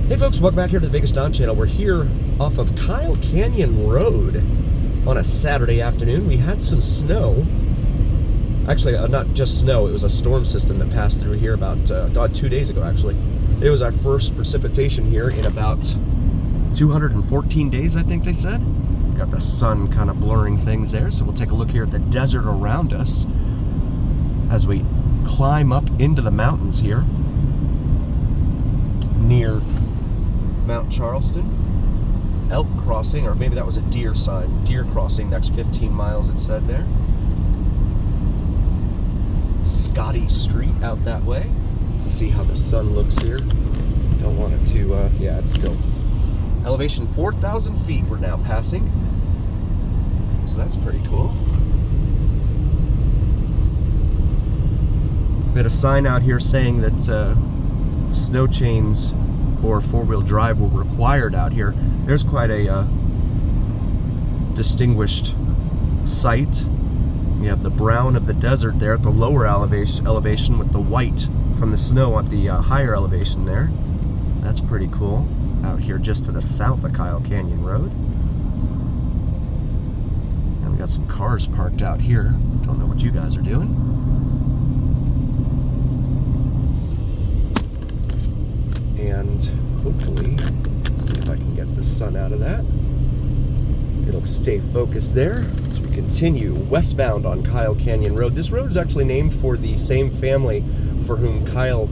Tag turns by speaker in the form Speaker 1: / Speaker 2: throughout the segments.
Speaker 1: Hey folks, welcome back here to the Vegas Don channel. We're here off of Kyle Canyon Road on a Saturday afternoon. We had some snow. Actually, not just snow, it was a storm system that passed through here about 2 days ago, actually. It was our first precipitation here in about 214 days, I think they said. Got the sun kind of blurring things there, so we'll take a look here at the desert around us as we climb up into the mountains here near Mount Charleston. Elk crossing, or maybe that was a deer sign. Deer crossing next 15 miles, it said there. Scotty Street out that way. Let's see how the sun looks here. Don't want it to, yeah, it's still elevation 4,000 feet we're now passing. So that's pretty cool. We had a sign out here saying that snow chains or four-wheel drive were required out here. There's quite a distinguished sight. You have the brown of the desert there at the lower elevation with the white from the snow at the higher elevation there. That's pretty cool. Out here just to the south of Kyle Canyon Road. And we got some cars parked out here. Don't know what you guys are doing. And hopefully, see if I can get the sun out of that. It'll stay focused there as we continue westbound on Kyle Canyon Road. This road is actually named for the same family for whom Kyle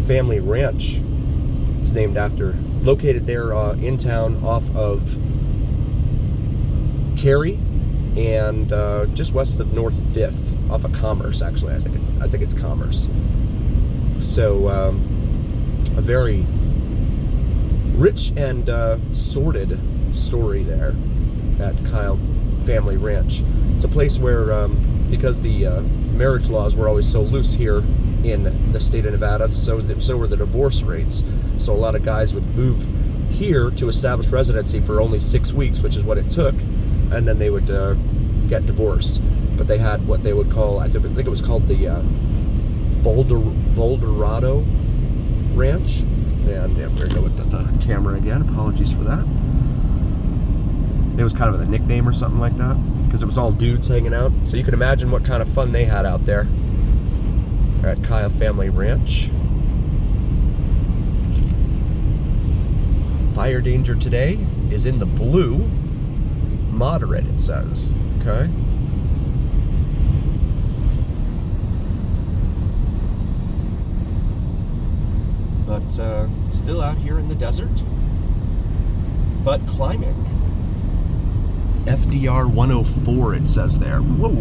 Speaker 1: Family Ranch is named after. Located there in town off of Cary and just west of North 5th, off of Commerce. Actually, I think it's Commerce. So a very rich and sordid story there at Kyle Family Ranch. It's a place where, because the marriage laws were always so loose here in the state of Nevada, so were the divorce rates. So a lot of guys would move here to establish residency for only 6 weeks, which is what it took, and then they would get divorced. But they had what they would call, I think it was called the Boulderado Ranch. And yeah, we're going with the camera again. Apologies for that. It was kind of a nickname or something like that because it was all dudes hanging out. So you can imagine what kind of fun they had out there at Kyle Family Ranch. Fire danger today is in the blue. Moderate, it says. Okay. But still out here in the desert, but climbing. FDR 104, it says there. Whoa.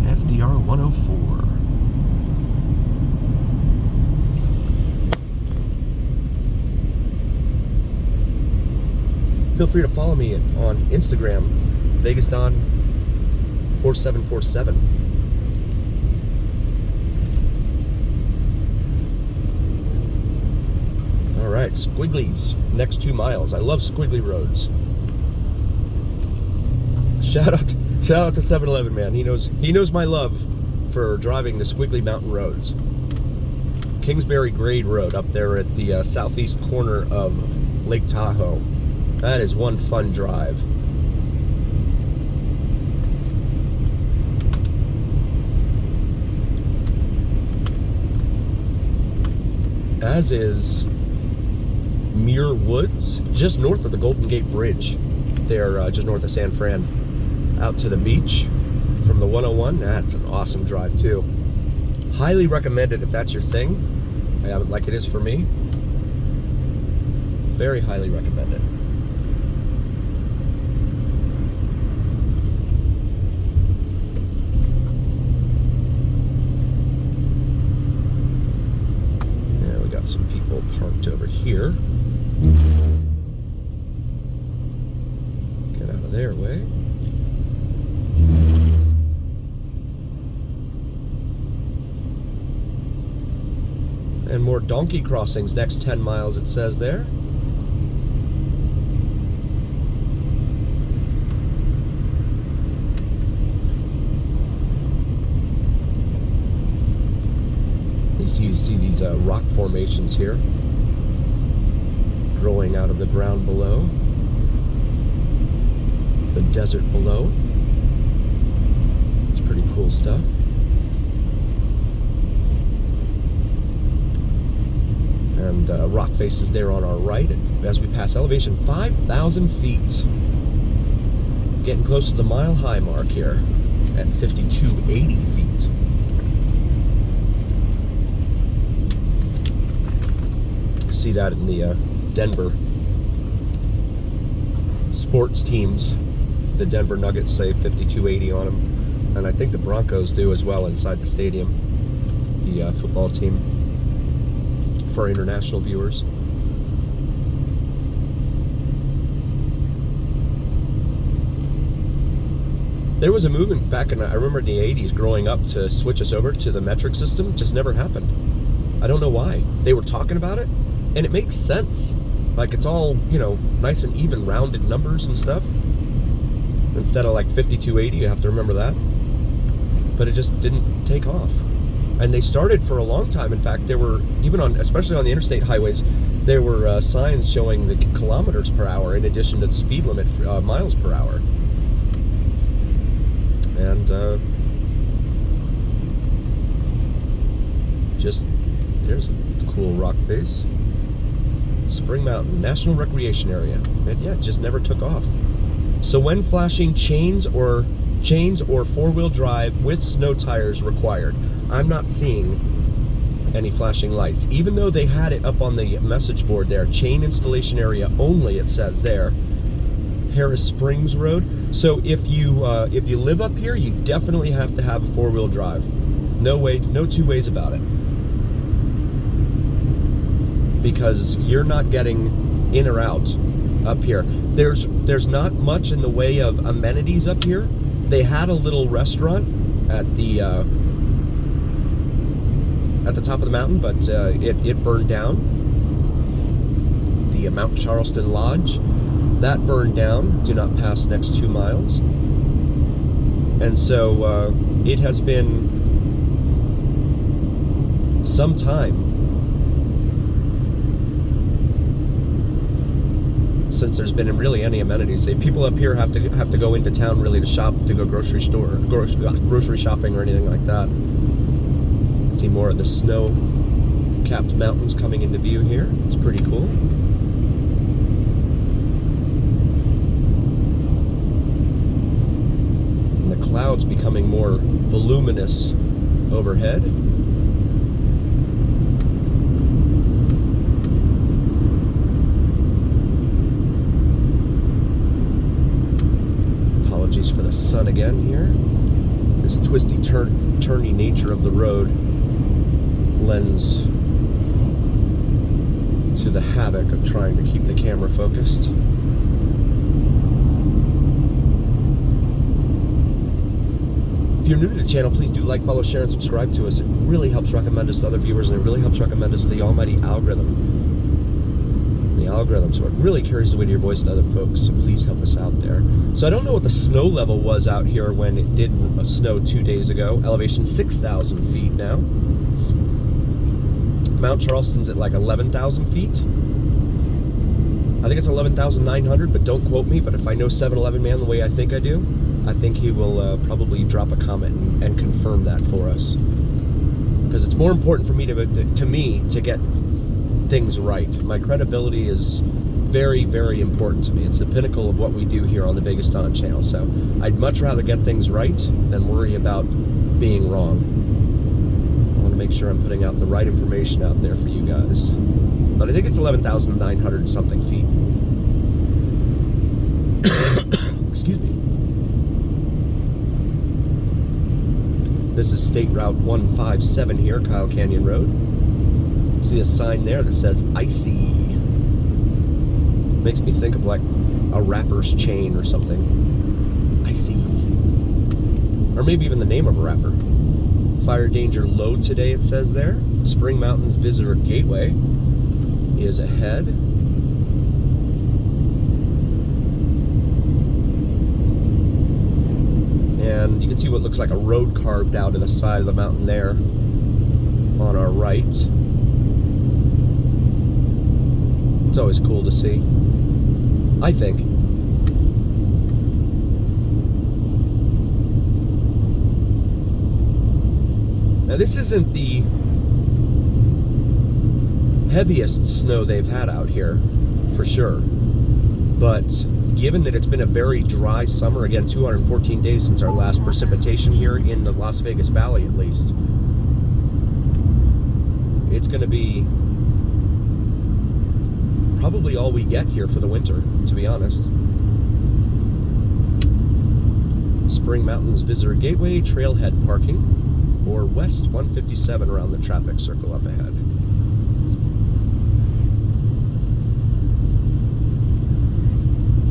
Speaker 1: FDR 104. Feel free to follow me on Instagram, VegasDon4747. All right, squigglies, next 2 miles. I love squiggly roads. Shout out to 7-Eleven man. He knows my love for driving the squiggly mountain roads. Kingsbury Grade Road up there at the southeast corner of Lake Tahoe. That is one fun drive. As is Muir Woods, just north of the Golden Gate Bridge. There, just north of San Fran. Out to the beach from the 101. That's an awesome drive too. Highly recommended if that's your thing, like it is for me. Very highly recommended. Yeah, we got some people parked over here. Get out of their way. And more donkey crossings next 10 miles, it says there. You see these rock formations here growing out of the ground below, the desert below. It's pretty cool stuff. And rock faces there on our right as we pass elevation 5,000 feet. Getting close to the mile-high mark here at 5,280 feet. See that in the Denver sports teams. The Denver Nuggets say 5,280 on them, and I think the Broncos do as well inside the stadium, the football team, for international viewers. There was a movement back in, I remember in the 80s, growing up, to switch us over to the metric system. It just never happened. I don't know why. They were talking about it, and it makes sense. Like, it's all, you know, nice and even rounded numbers and stuff. Instead of like 5,280, you have to remember that. But it just didn't take off. And they started for a long time. In fact, there were, even on, especially on the interstate highways, there were signs showing the kilometers per hour in addition to the speed limit, miles per hour. And just, here's a cool rock face. Spring Mountain National Recreation Area. And yeah, it just never took off. So when flashing, chains or four-wheel drive with snow tires required. I'm not seeing any flashing lights, even though they had it up on the message board there. Chain installation area only, it says there. Harris Springs Road. So if you live up here, you definitely have to have a four-wheel drive. No way, no two ways about it. Because you're not getting in or out up here. There's not much in the way of amenities up here. They had a little restaurant at the top of the mountain, but it burned down. The Mount Charleston Lodge, that burned down. Do not pass next 2 miles. And so it has been some time since there's been really any amenities. People up here have to go into town really to shop, to go grocery shopping or anything like that. See more of the snow-capped mountains coming into view here. It's pretty cool. And the clouds becoming more voluminous overhead. Apologies for the sun again here. This twisty, turny nature of the road lends to the havoc of trying to keep the camera focused. If you're new to the channel, please do like, follow, share, and subscribe to us. It really helps recommend us to other viewers, and it really helps recommend us to the almighty algorithm. So it really carries the weight of your voice to other folks, so please help us out there. So I don't know what the snow level was out here when it did snow 2 days ago. Elevation 6,000 feet now. Mount Charleston's at like 11,000 feet. I think it's 11,900, but don't quote me. But if I know 7-Eleven Man the way I think I do, I think he will probably drop a comment and confirm that for us. Because it's more important for me to get things right. My credibility is very, very important to me. It's the pinnacle of what we do here on the Biggest On channel. So I'd much rather get things right than worry about being wrong. I want to make sure I'm putting out the right information out there for you guys. But I think it's 11,900 something feet. Excuse me. This is State Route 157 here, Kyle Canyon Road. See a sign there that says icy. Makes me think of like a rapper's chain or something. Icy. Or maybe even the name of a rapper. Fire danger low today, it says there. Spring Mountain's Visitor Gateway is ahead. And you can see what looks like a road carved out of the side of the mountain there. on our right. It's always cool to see, I think. Now, this isn't the heaviest snow they've had out here, for sure. But given that it's been a very dry summer, again, 214 days since our last precipitation here in the Las Vegas Valley, at least, it's going to be probably all we get here for the winter, to be honest. Spring Mountains Visitor Gateway, Trailhead Parking, or West 157 around the traffic circle up ahead.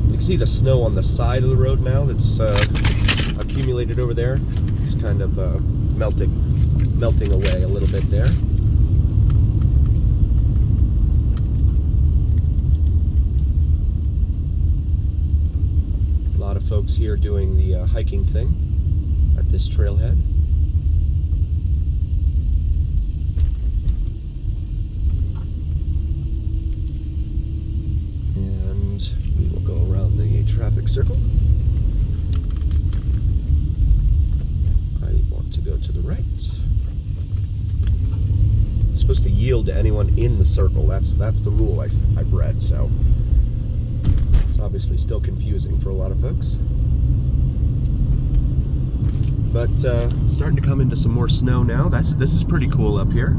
Speaker 1: You can see the snow on the side of the road now that's accumulated over there. It's kind of melting away a little bit there. A lot of folks here doing the hiking thing at this trailhead. And we will go around the traffic circle. I want to go to the right. It's supposed to yield to anyone in the circle. That's the rule I've read, so it's obviously still confusing for a lot of folks. But starting to come into some more snow now. This is pretty cool up here.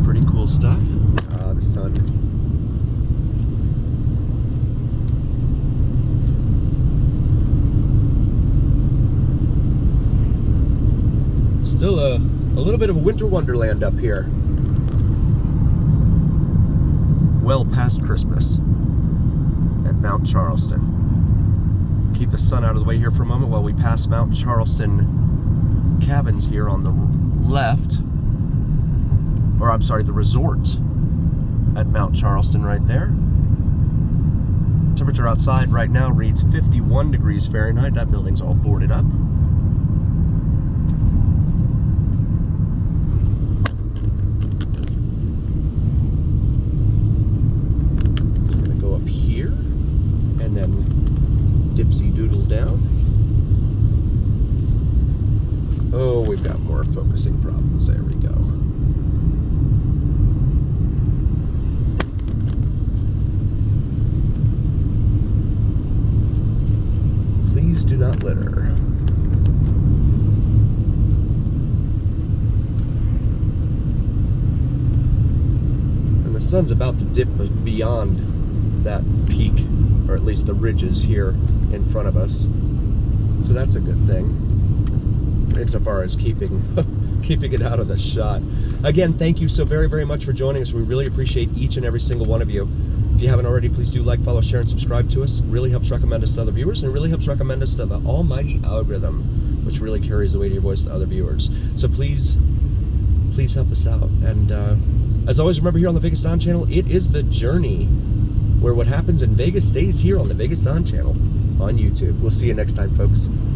Speaker 1: Pretty cool stuff. The sun. Still a little bit of a winter wonderland up here. Well past Christmas at Mount Charleston. Keep the sun out of the way here for a moment while we pass Mount Charleston cabins here on the left. Or I'm sorry, the resort at Mount Charleston right there. Temperature outside right now reads 51 degrees Fahrenheit. That building's all boarded up. I'm gonna go up here and then dipsy doodle down. Oh, we've got more focusing problems. There we go. Please do not litter. And the sun's about to dip beyond that peak, or at least the ridges here in front of us. So that's a good thing, insofar as keeping it out of the shot. Again, thank you so very, very much for joining us. We really appreciate each and every single one of you. If you haven't already, please do like, follow, share, and subscribe to us. It really helps recommend us to other viewers, and it really helps recommend us to the almighty algorithm, which really carries the weight of your voice to other viewers. So please help us out. And as always, remember, here on the Vegas Don channel, it is the journey where what happens in Vegas stays here on the Vegas Don channel on YouTube. We'll see you next time, folks.